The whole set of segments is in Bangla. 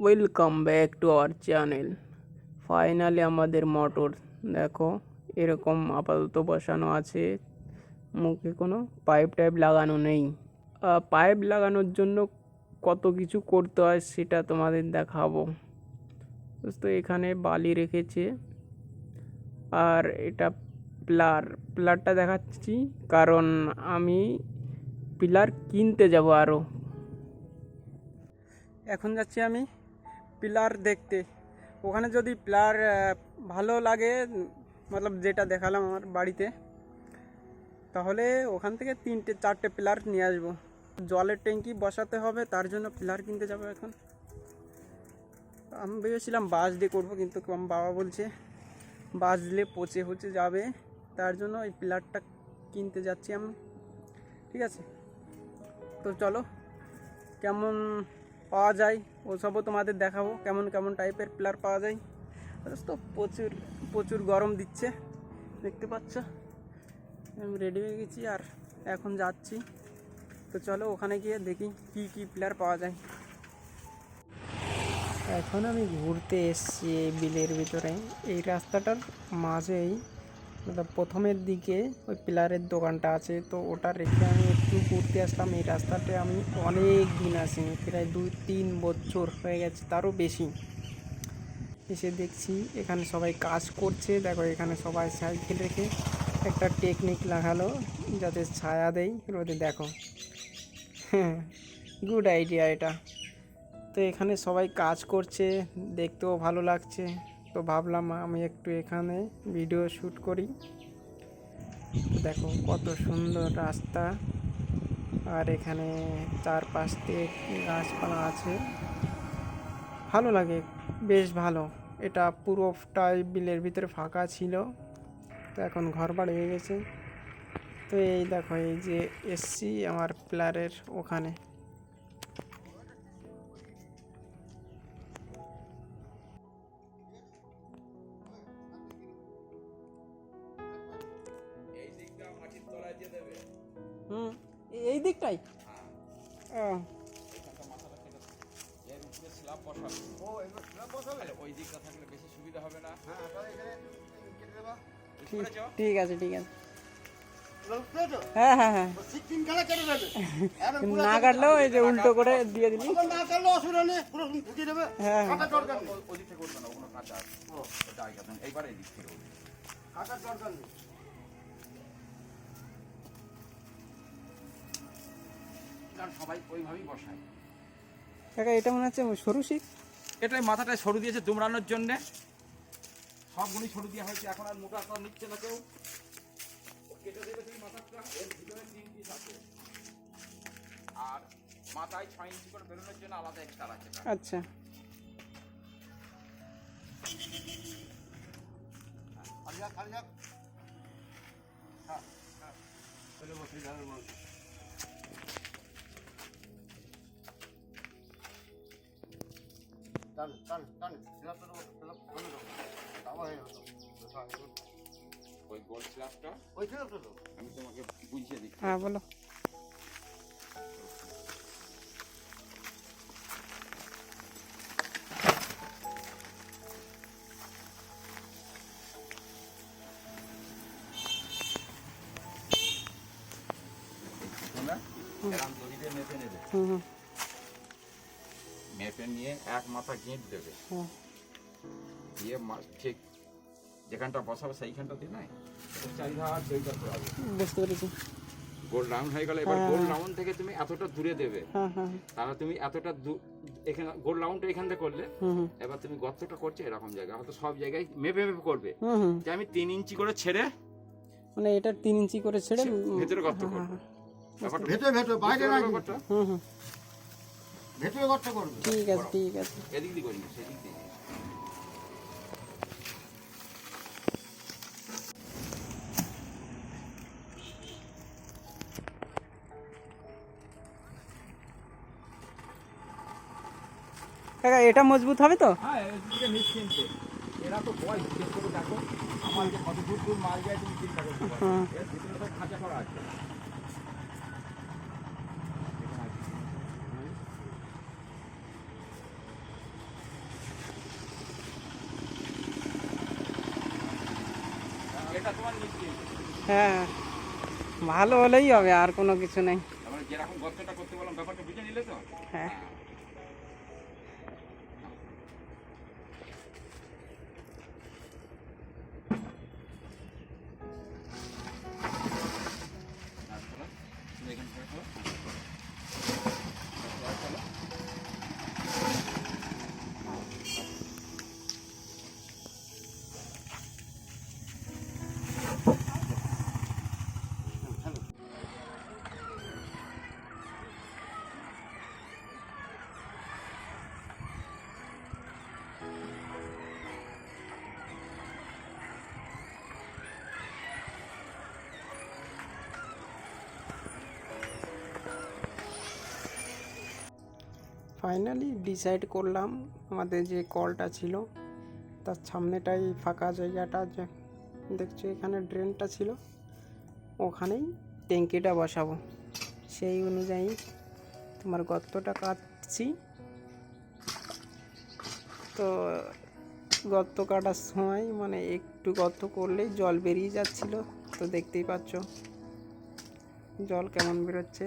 Welcome back to our channel. Finally আমাদের মোটর দেখো এরকম আপাতত বসানো আছে, মুখে কোনো পাইপ টাইপ লাগানো নেই। পাইপ লাগানোর জন্য কত কিছু করতে হয় সেটা তোমাদের দেখাবো। তো এখানে বালি রেখেছে, আর এটা পিলারটা দেখাচ্ছি কারণ আমি পিলার কিনতে যাব। আরও এখন যাচ্ছি আমি পিলার দেখতে। ওখানে যদি পিলার ভালো লাগে, মতলব যেটা দেখালাম আমার বাড়িতে, তাহলে ওখান থেকে 3-4টে পিলার নিয়ে আসবো। জলের ট্যাঙ্কি বসাতে হবে, তার জন্য পিলার কিনতে যাবো। এখন আমি ভেবেছিলাম বাঁশ দিয়ে করবো, কিন্তু আমার বাবা বলছে বাঁশ দিলে পচে যাবে, তার জন্য এই পিলারটা কিনতে যাচ্ছি আমি। ঠিক আছে, তো চলো কেমন পাওয়া যায় ওসবও তোমাদের দেখাবো, কেমন কেমন টাইপের পিলার পাওয়া যায়। তো প্রচুর গরম দিচ্ছে, দেখতে পাচ্ছ। আমি রেডি হয়ে গেছি আর এখন যাচ্ছি। তো চলো ওখানে গিয়ে দেখি কি কি পিলার পাওয়া যায়। এখন আমি ঘুরতে এসেছি এই বিলের ভিতরে। এই রাস্তাটার মাঝেই প্রথমের দিকে ওই পিলারের দোকানটা আছে, তো ওটা রেখে আমি একটু ঘুরতে আসলাম। এই রাস্তাতে আমি অনেক দিন আসিনি, প্রায় 2-3 বছর হয়ে গেছে, তারও বেশি। এসে দেখছি এখানে সবাই কাজ করছে। দেখো এখানে সবাই সাইকেল রেখে একটা টেকনিক লাগালো যাতে ছায়া দেয় রোদে। দেখো, হ্যাঁ, গুড আইডিয়া এটা। তো এখানে সবাই কাজ করছে, দেখতেও ভালো লাগছে। তো ভাবলাম আমি একটু এখানে ভিডিও শ্যুট করি। দেখো কত সুন্দর রাস্তা, আর এখানে চারপাশ দিয়ে গাছপালা আছে, ভালো লাগে, বেশ ভালো। এটা পুরোটাই বিলের ভিতরে ফাঁকা ছিল, তো এখন ঘর বাড়ি হয়ে গেছে। তো এই দেখো, এই যে এসছি আমার পিলারের ওখানে। এই দিকটাই ঠিক আছে, ঠিক আছে। হ্যাঁ হ্যাঁ হ্যাঁ, না কাটলেও এই যে উল্টো করে দিয়ে দিলি। হ্যাঁ সবাই ওইভাবেই বসায়। কাকা, এটা মনে হচ্ছে সরু শিক। এটাই মাথাটায় সরু দিয়েছে দুমড়ানোর জন্য, সবগুলি সরু দেওয়া হয়েছে। এখন আর মোটা তো নিচ্ছে না কেউ, কেটে দেবে তুমি মাথাটা। এর ভিতরে 3 পিস আছে, আর মাথায় 6 ইঞ্চি করে বেরোনোর জন্য আলাদা এক্সট্রা আছে। আচ্ছা, ওই গোল স্ল্যাবটা আমি তোমাকে বুঝিয়ে দিচ্ছি। হ্যাঁ বলো। মেপে নিয়ে এক মাথা গিঁট দেবে, দিয়ে ঠিক যেখানটা বসাবে সেইখানটা দিয়ে নাই চারিধার দইটা করাবে। বুঝতে পেরেছি। গোল রাউন্ড হয়ে গেল, এবার গোল রাউন্ড থেকে তুমি এতটা দূরে দেবে। তাহলে তুমি এতটা এখানে গোল রাউন্ডটা এখান থেকে করলে, এবার তুমি গর্তটা করছো এরকম জায়গা, হয়তো সব জায়গায় মেপে করবে যে আমি 3 ইঞ্চি করে ছেড়ে, মানে এটা 3 ইঞ্চি করে ছেড়ে ভেতরে গর্ত করবে। ভেতরে বাইরে না, ভেতরে গর্ত করবে। ঠিক আছে, ঠিক আছে। এদিক দিয়ে করি, সেদিক দিয়ে। কাকা, এটা মজবুত হবে তো? হ্যাঁ, এদিকে নিশ্চিন্তে। এরা তো বয় জিজ্ঞেস করে দেখো আমার যে কত দূর মাল যায় তুমি চিন্তা করতে পারো। এর ভিতরে সব খাঁচা করা আছে। না তোমার নিচে। হ্যাঁ, ভালো হলেই হবে, আর কোনো কিছু নেই। তারপরে যেরকম গর্তটা করতে বললাম ব্যাপারটা বুঝে নিলে তো। হ্যাঁ, তারপরে তুমি এখান থেকে করো। ফাইনালি ডিসাইড করলাম আমাদের যে কলটা ছিল তার সামনেটাই ফাঁকা জায়গাটা, যে দেখছো এখানে ড্রেনটা ছিল, ওখানেই ট্যাঙ্কিটা বসাবো। সেই অনুযায়ী তোমার গর্তটা কাটছি। তো গর্ত কাটার সময় মানে একটু গর্ত করলেই জল বেরিয়ে যাচ্ছিল, তো দেখতেই পাচ্ছ জল কেমন বেরোচ্ছে।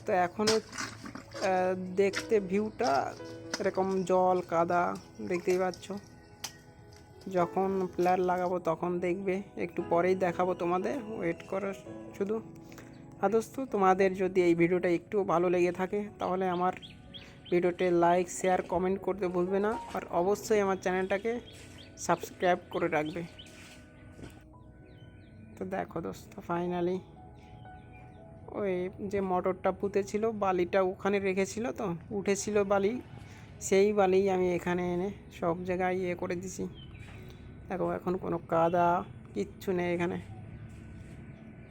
তো এখনও দেখতে ভিউটা এরকম জল কাদা দেখতেই পাচ্ছ। যখন প্লার লাগাবো তখন দেখবে, একটু পরেই দেখাবো তোমাদের, ওয়েট করো শুধু। আদোস্ত, তোমাদের যদি এই ভিডিওটা একটু ভালো লেগে থাকে তাহলে আমার ভিডিওতে লাইক শেয়ার কমেন্ট করতে ভুলবে না, আর অবশ্যই আমার চ্যানেলটাকে সাবস্ক্রাইব করে রাখবে। তো দেখো দোস্ত, ফাইনালি ওই যে মোটরটা পুঁতেছিল বালিটা ওখানে রেখেছিল, তো উঠেছিল বালি, সেই বালি আমি এখানে এনে সব জায়গায় করে দিছি। দেখো এখন কোনো কাদা কিচ্ছু নেই এখানে।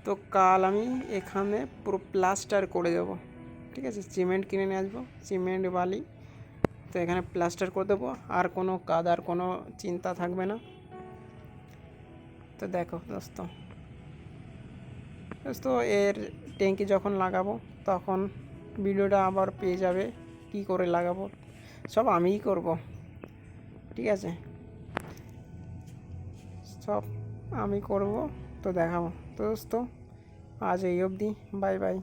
তো কাল আমি এখানে পুরো প্লাস্টার করে দেবো, ঠিক আছে? সিমেন্ট কিনে নিয়ে আসবো, সিমেন্ট বালি, তো এখানে প্লাস্টার করে দেবো, আর কোনো কাদার কোনো চিন্তা থাকবে না। তো দেখো দোস্ত, এর ট্যাঙ্কি যখন লাগাবো তখন ভিডিওটা আবার পেয়ে যাবে, কি করে লাগাবো সব আমিই করব, ঠিক আছে? সব আমি করব, তো দেখাবো। তো দোস্ত আজ এই অবধি, বাই বাই।